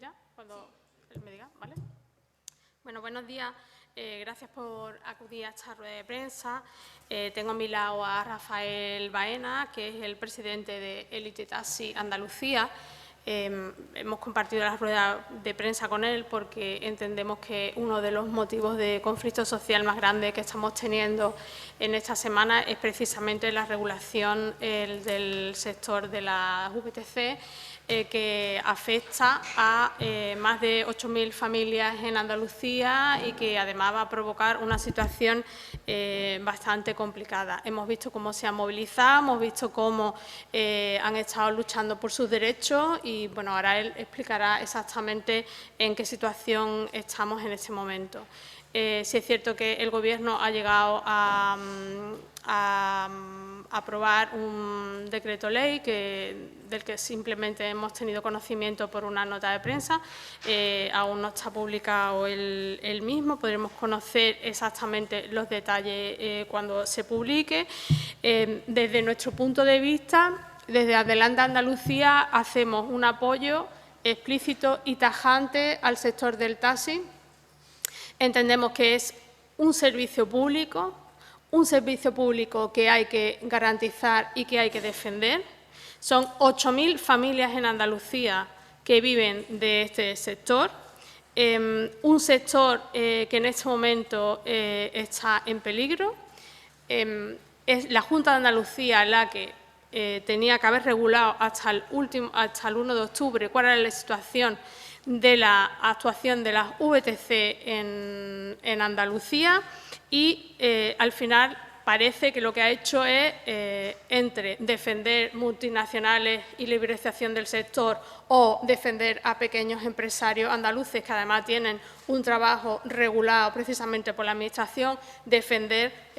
ya? Cuando él me diga, ¿vale? Bueno, buenos días. Gracias por acudir a esta rueda de prensa. Tengo a mi lado a Rafael Baena, que es el presidente de Elite Taxi Andalucía. Hemos compartido la rueda de prensa con él porque entendemos que uno de los motivos de conflicto social más grande que estamos teniendo en esta semana es precisamente la regulación del sector de las VTC, que afecta a más de 8.000 familias en Andalucía y que además va a provocar una situación bastante complicada. Hemos visto cómo se han movilizado, hemos visto cómo han estado luchando por sus derechos y, bueno, ahora él explicará exactamente en qué situación estamos en este momento. Sí es cierto que el Gobierno ha llegado a aprobar un decreto ley del que simplemente hemos tenido conocimiento por una nota de prensa. Aún no está publicado el mismo, podremos conocer exactamente los detalles cuando se publique. Desde nuestro punto de vista, desde Adelante Andalucía, hacemos un apoyo explícito y tajante al sector del taxi. Entendemos que es un servicio público que hay que garantizar y que hay que defender. Son 8.000 familias en Andalucía que viven de este sector, un sector que en este momento está en peligro. Es la Junta de Andalucía la que tenía que haber regulado hasta el 1 de octubre cuál era la situación de la actuación de las VTC en Andalucía y al final parece que lo que ha hecho es entre defender multinacionales y liberalización del sector o defender a pequeños empresarios andaluces que además tienen un trabajo regulado precisamente por la Administración, defender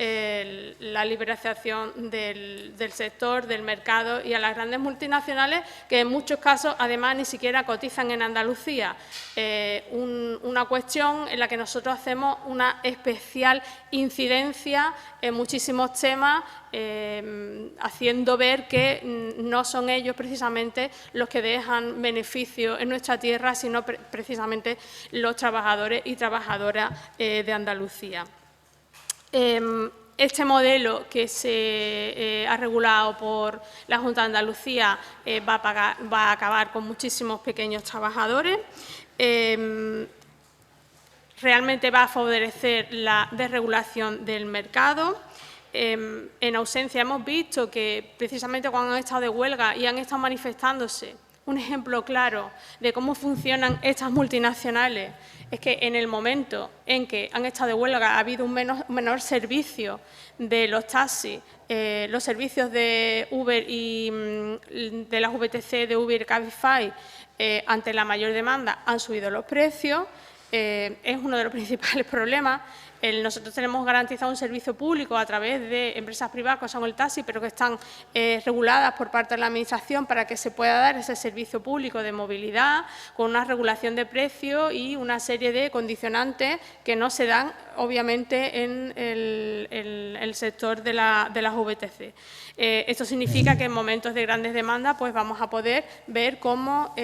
la liberalización del sector, del mercado y a las grandes multinacionales que en muchos casos además ni siquiera cotizan en Andalucía. Una cuestión en la que nosotros hacemos una especial incidencia en muchísimos temas, haciendo ver que no son ellos precisamente los que dejan beneficios en nuestra tierra, sino precisamente los trabajadores y trabajadoras de Andalucía. Este modelo que se ha regulado por la Junta de Andalucía va a acabar con muchísimos pequeños trabajadores. Realmente va a favorecer la desregulación del mercado. En ausencia hemos visto que precisamente cuando han estado de huelga y han estado manifestándose, un ejemplo claro de cómo funcionan estas multinacionales es que en el momento en que han estado de huelga ha habido un menor servicio de los taxis, los servicios de Uber y de las VTC de Uber y Cabify ante la mayor demanda han subido los precios. Es uno de los principales problemas. Nosotros tenemos garantizado un servicio público a través de empresas privadas, como son el taxi, pero que están reguladas por parte de la Administración para que se pueda dar ese servicio público de movilidad con una regulación de precios y una serie de condicionantes que no se dan, obviamente, en el sector de las VTC. Esto significa que en momentos de grandes demandas pues vamos a poder ver cómo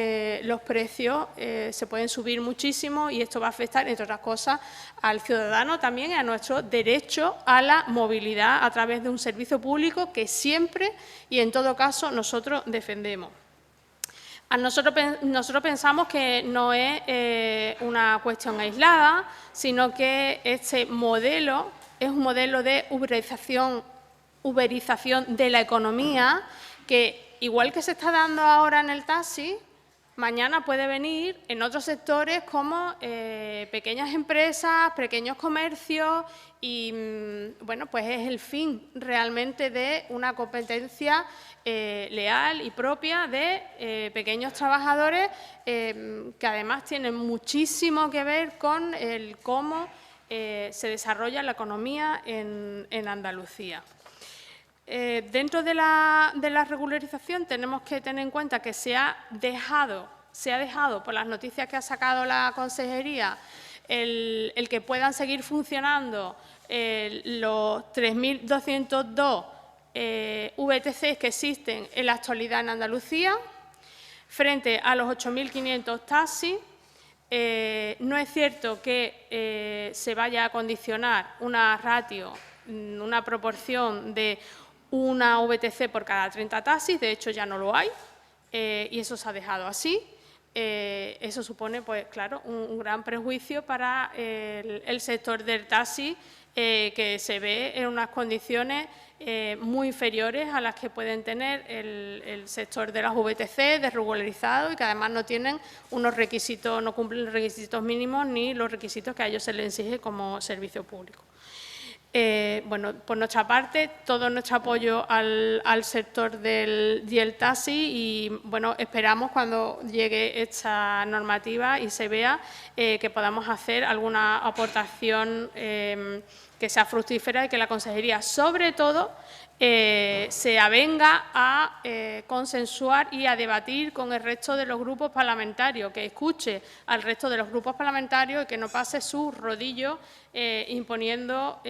los precios se pueden subir muchísimo y esto va a afectar, entre otras cosas, al ciudadano también y a nuestro derecho a la movilidad a través de un servicio público que siempre y en todo caso nosotros defendemos. Nosotros pensamos que no es una cuestión aislada, sino que este modelo es un modelo de uberización de la economía que, igual que se está dando ahora en el taxi, mañana puede venir en otros sectores como pequeñas empresas, pequeños comercios y, bueno, pues es el fin realmente de una competencia leal y propia de pequeños trabajadores que además tienen muchísimo que ver con el cómo se desarrolla la economía en Andalucía. Dentro de la regularización tenemos que tener en cuenta que se ha dejado por las noticias que ha sacado la Consejería el que puedan seguir funcionando los 3.202 VTCs que existen en la actualidad en Andalucía frente a los 8.500 taxis No es cierto que se vaya a condicionar una ratio, una proporción de una VTC por cada 30 taxis, de hecho ya no lo hay, y eso se ha dejado así. Eso supone, pues claro, un gran perjuicio para el sector del taxi, que se ve en unas condiciones muy inferiores a las que pueden tener el sector de las VTC desregularizado y que además no tienen unos requisitos, no cumplen los requisitos mínimos ni los requisitos que a ellos se les exige como servicio público. Bueno, por nuestra parte, todo nuestro apoyo al sector del taxi y, bueno, esperamos cuando llegue esta normativa y se vea que podamos hacer alguna aportación que sea fructífera y que la Consejería, sobre todo, se avenga a consensuar y a debatir con el resto de los grupos parlamentarios, que escuche al resto de los grupos parlamentarios y que no pase su rodillo imponiendo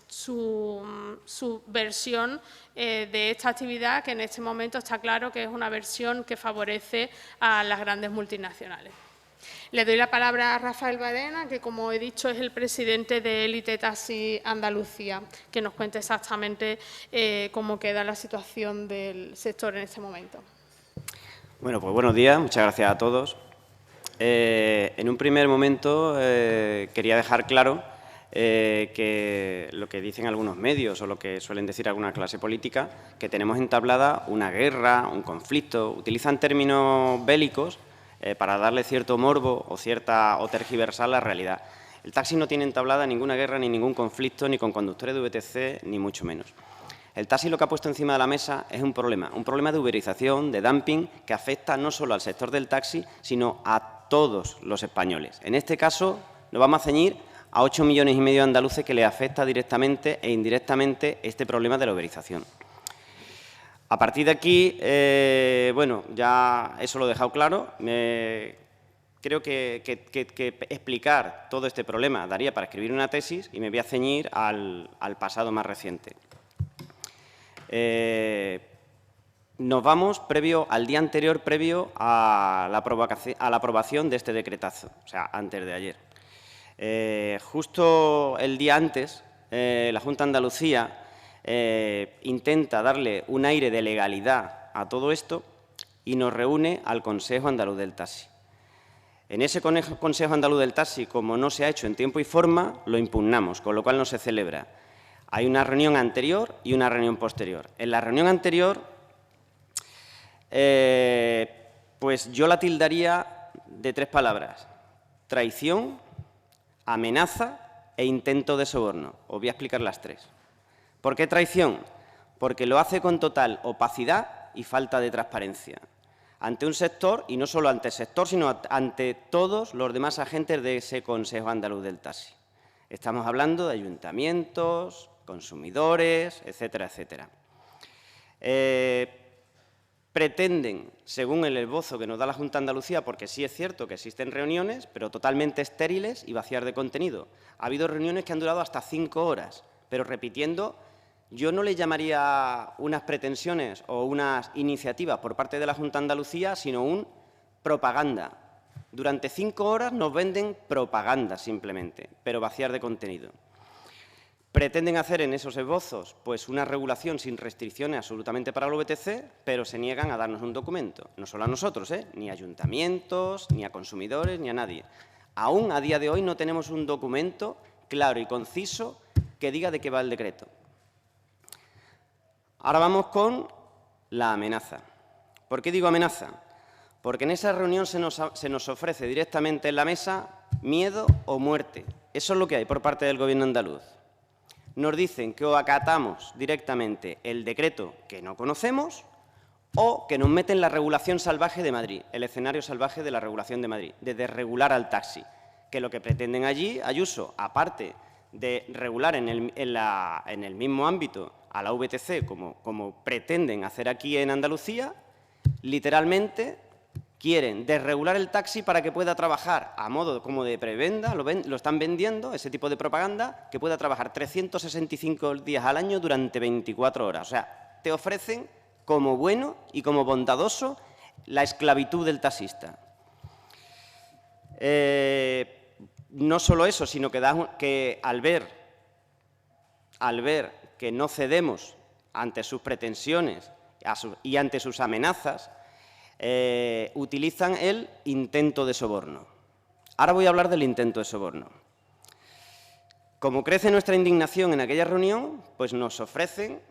su versión de esta actividad, que en este momento está claro que es una versión que favorece a las grandes multinacionales. Le doy la palabra a Rafael Badena, que, como he dicho, es el presidente de Élite Taxi Andalucía, que nos cuente exactamente cómo queda la situación del sector en este momento. Bueno, pues buenos días, muchas gracias a todos. En un primer momento quería dejar claro que lo que dicen algunos medios o lo que suelen decir alguna clase política, que tenemos entablada una guerra, un conflicto, utilizan términos bélicos para darle cierto morbo o tergiversar la realidad. El taxi no tiene entablada ninguna guerra ni ningún conflicto ni con conductores de VTC, ni mucho menos. El taxi lo que ha puesto encima de la mesa es un problema de uberización, de dumping, que afecta no solo al sector del taxi, sino a todos los españoles. En este caso, nos vamos a ceñir a 8,5 millones de andaluces que les afecta directamente e indirectamente este problema de la uberización. A partir de aquí, bueno, ya eso lo he dejado claro. Creo que explicar todo este problema daría para escribir una tesis y me voy a ceñir al pasado más reciente. Nos vamos al día anterior, previo a la aprobación de este decretazo, o sea, antes de ayer. Justo el día antes, la Junta de Andalucía intenta darle un aire de legalidad a todo esto y nos reúne al Consejo Andaluz del Taxi. En ese Consejo Andaluz del Taxi, como no se ha hecho en tiempo y forma, lo impugnamos, con lo cual no se celebra. Hay una reunión anterior y una reunión posterior. En la reunión anterior, pues yo la tildaría de 3 palabras: traición, amenaza e intento de soborno. Os voy a explicar las 3. ¿Por qué traición? Porque lo hace con total opacidad y falta de transparencia ante un sector, y no solo ante el sector, sino ante todos los demás agentes de ese Consejo Andaluz del Taxi. Estamos hablando de ayuntamientos, consumidores, etcétera, etcétera. Pretenden, según el esbozo que nos da la Junta de Andalucía, porque sí es cierto que existen reuniones, pero totalmente estériles y vacías de contenido. Ha habido reuniones que han durado hasta 5 horas, pero repitiendo, yo no le llamaría unas pretensiones o unas iniciativas por parte de la Junta de Andalucía, sino un propaganda. Durante 5 horas nos venden propaganda simplemente, pero vacías de contenido. Pretenden hacer en esos esbozos pues una regulación sin restricciones absolutamente para el VTC, pero se niegan a darnos un documento. No solo a nosotros, ni a ayuntamientos, ni a consumidores, ni a nadie. Aún a día de hoy no tenemos un documento claro y conciso que diga de qué va el decreto. Ahora vamos con la amenaza. ¿Por qué digo amenaza? Porque en esa reunión se nos ofrece directamente en la mesa miedo o muerte. Eso es lo que hay por parte del Gobierno andaluz. Nos dicen que o acatamos directamente el decreto que no conocemos o que nos meten la regulación salvaje de Madrid, el escenario salvaje de la regulación de Madrid, de desregular al taxi, que lo que pretenden allí, Ayuso, aparte de regular en el mismo ámbito a la VTC, como pretenden hacer aquí en Andalucía, literalmente quieren desregular el taxi para que pueda trabajar a modo como de prebenda, lo están vendiendo, ese tipo de propaganda, que pueda trabajar 365 días al año durante 24 horas. O sea, te ofrecen como bueno y como bondadoso la esclavitud del taxista. No solo eso, sino que al ver que no cedemos ante sus pretensiones y ante sus amenazas, utilizan el intento de soborno. Ahora voy a hablar del intento de soborno. Como crece nuestra indignación en aquella reunión, pues nos ofrecen